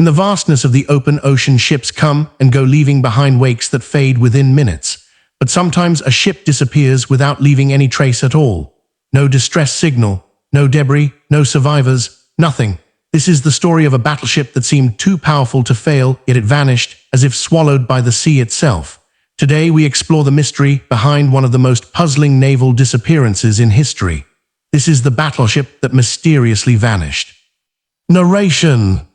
In the vastness of the open ocean, ships come and go, leaving behind wakes that fade within minutes. But sometimes a ship disappears without leaving any trace at all. No distress signal, no debris, no survivors, nothing. This is the story of a battleship that seemed too powerful to fail, yet it vanished, as if swallowed by the sea itself. Today we explore the mystery behind one of the most puzzling naval disappearances in history. This is the battleship that mysteriously vanished. Narration.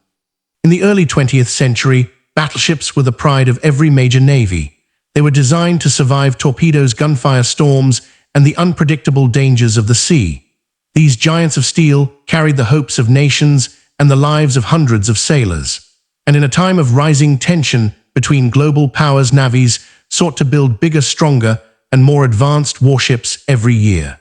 In the early 20th century, battleships were the pride of every major navy. They were designed to survive torpedoes, gunfire, storms, and the unpredictable dangers of the sea. These giants of steel carried the hopes of nations and the lives of hundreds of sailors. And in a time of rising tension between global powers, navies sought to build bigger, stronger, and more advanced warships every year.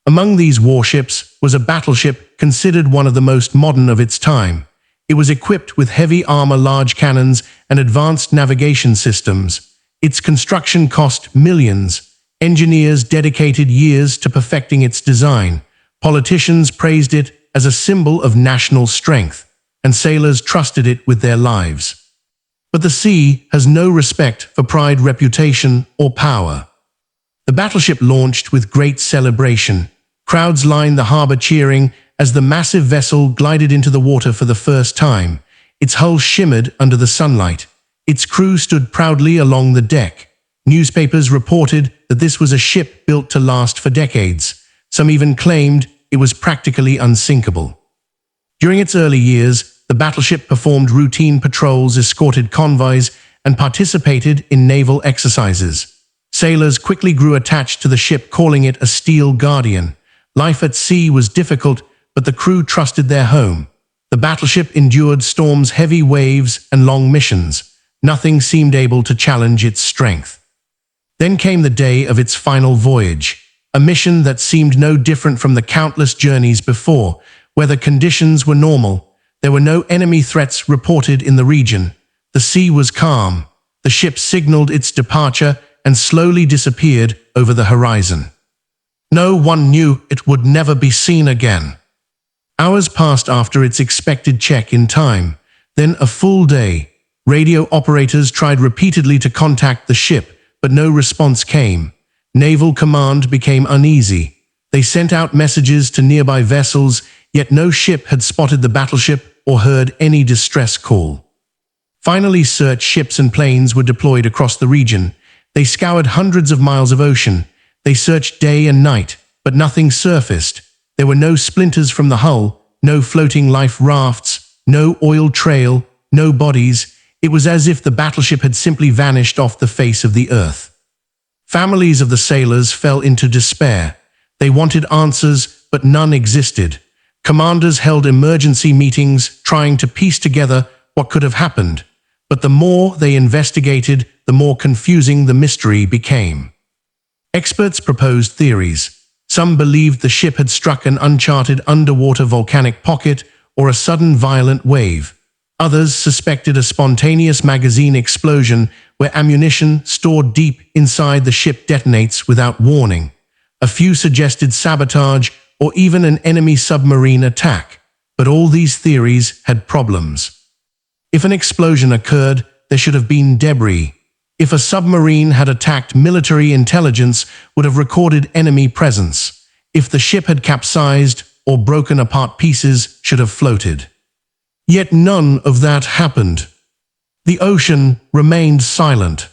Among these warships was a battleship considered one of the most modern of its time. It was equipped with heavy armor, large cannons, and advanced navigation systems. Its construction cost millions. Engineers dedicated years to perfecting its design. Politicians praised it as a symbol of national strength, and sailors trusted it with their lives. But the sea has no respect for pride, reputation, or power. The battleship launched with great celebration. Crowds lined the harbor cheering as the massive vessel glided into the water for the first time. Its hull shimmered under the sunlight. Its crew stood proudly along the deck. Newspapers reported that this was a ship built to last for decades. Some even claimed it was practically unsinkable. During its early years, the battleship performed routine patrols, escorted convoys, and participated in naval exercises. Sailors quickly grew attached to the ship, calling it a steel guardian. Life at sea was difficult, but the crew trusted their home. The battleship endured storms, heavy waves, and long missions. Nothing seemed able to challenge its strength. Then came the day of its final voyage, a mission that seemed no different from the countless journeys before. Weather conditions were normal. There were no enemy threats reported in the region. The sea was calm. The ship signaled its departure and slowly disappeared over the horizon. No one knew it would never be seen again. Hours passed after its expected check-in time. Then a full day. Radio operators tried repeatedly to contact the ship, but no response came. Naval command became uneasy. They sent out messages to nearby vessels, yet no ship had spotted the battleship or heard any distress call. Finally, search ships and planes were deployed across the region. They scoured hundreds of miles of ocean. They searched day and night, but nothing surfaced. There were no splinters from the hull, no floating life rafts, no oil trail, no bodies. It was as if the battleship had simply vanished off the face of the earth. Families of the sailors fell into despair. They wanted answers, but none existed. Commanders held emergency meetings, trying to piece together what could have happened. But the more they investigated, the more confusing the mystery became. Experts proposed theories. Some believed the ship had struck an uncharted underwater volcanic pocket or a sudden violent wave. Others suspected a spontaneous magazine explosion where ammunition stored deep inside the ship detonates without warning. A few suggested sabotage or even an enemy submarine attack. But all these theories had problems. If an explosion occurred, there should have been debris. If a submarine had attacked, military intelligence would have recorded enemy presence. If the ship had capsized or broken apart, pieces should have floated. Yet none of that happened. The ocean remained silent.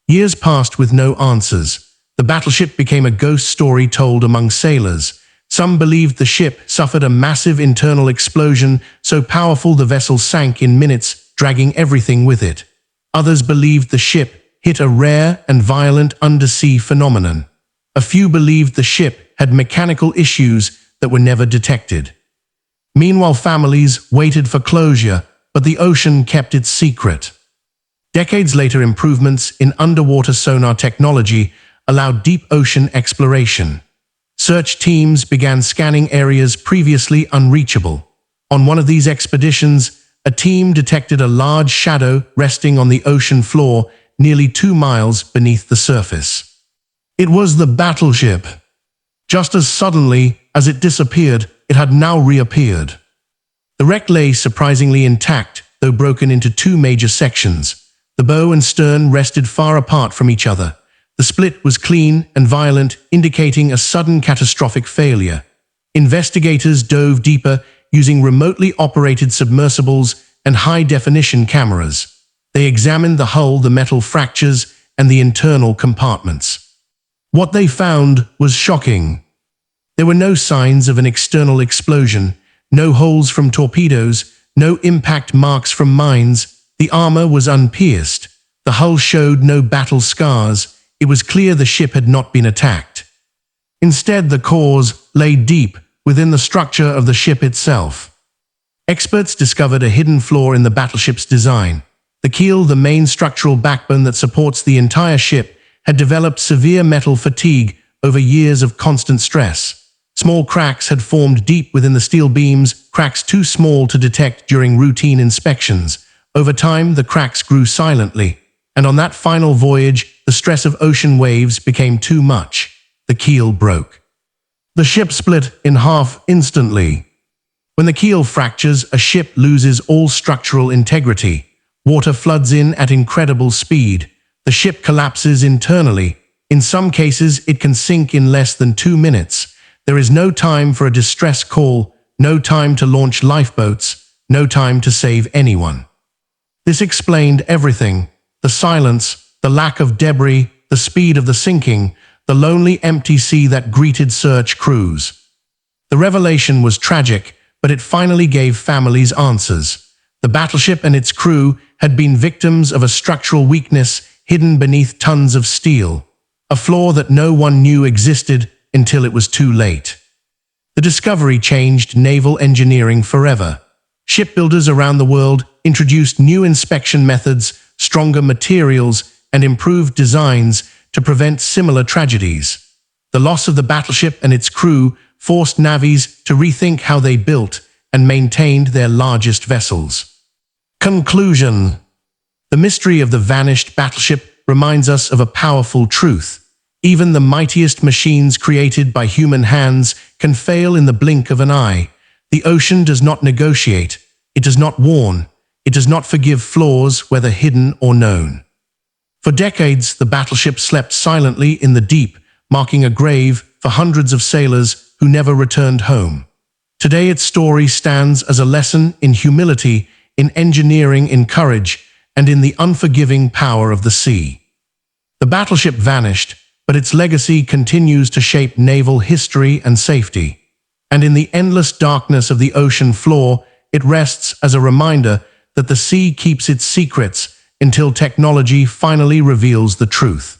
Years passed with no answers. The battleship became a ghost story told among sailors. Some believed the ship suffered a massive internal explosion so powerful the vessel sank in minutes, dragging everything with it. Others believed the ship hit a rare and violent undersea phenomenon. A few believed the ship had mechanical issues that were never detected. Meanwhile, families waited for closure, but the ocean kept its secret. Decades later, improvements in underwater sonar technology allowed deep ocean exploration. Search teams began scanning areas previously unreachable. On one of these expeditions, a team detected a large shadow resting on the ocean floor nearly 2 miles beneath the surface. It was the battleship. Just as suddenly as it disappeared, it had now reappeared. The wreck lay surprisingly intact, though broken into two major sections. The bow and stern rested far apart from each other. The split was clean and violent, indicating a sudden catastrophic failure. Investigators dove deeper using remotely operated submersibles and high-definition cameras. They examined the hull, the metal fractures, and the internal compartments. What they found was shocking. There were no signs of an external explosion, no holes from torpedoes, no impact marks from mines. The armor was unpierced. The hull showed no battle scars. It was clear the ship had not been attacked. Instead, the cause lay deep within the structure of the ship itself. Experts discovered a hidden flaw in the battleship's design. The keel, the main structural backbone that supports the entire ship, had developed severe metal fatigue over years of constant stress. Small cracks had formed deep within the steel beams, cracks too small to detect during routine inspections. Over time, the cracks grew silently, and on that final voyage, the stress of ocean waves became too much. The keel broke. The ship split in half instantly. When the keel fractures, a ship loses all structural integrity. Water floods in at incredible speed. The ship collapses internally. In some cases, it can sink in less than 2 minutes. There is no time for a distress call, no time to launch lifeboats, no time to save anyone. This explained everything: the silence, the lack of debris, the speed of the sinking, the lonely empty sea that greeted search crews. The revelation was tragic, but it finally gave families answers. The battleship and its crew had been victims of a structural weakness hidden beneath tons of steel, a flaw that no one knew existed until it was too late. The discovery changed naval engineering forever. Shipbuilders around the world introduced new inspection methods, stronger materials, and improved designs to prevent similar tragedies. The loss of the battleship and its crew forced navies to rethink how they built and maintained their largest vessels. Conclusion: the mystery of the vanished battleship reminds us of a powerful truth. Even the mightiest machines created by human hands can fail in the blink of an eye. The ocean does not negotiate. It does not warn. It does not forgive flaws, whether hidden or known. For decades, the battleship slept silently in the deep, marking a grave for hundreds of sailors who never returned home. Today, its story stands as a lesson in humility, in engineering, in courage, and in the unforgiving power of the sea. The battleship vanished, but its legacy continues to shape naval history and safety. And in the endless darkness of the ocean floor, it rests as a reminder that the sea keeps its secrets until technology finally reveals the truth.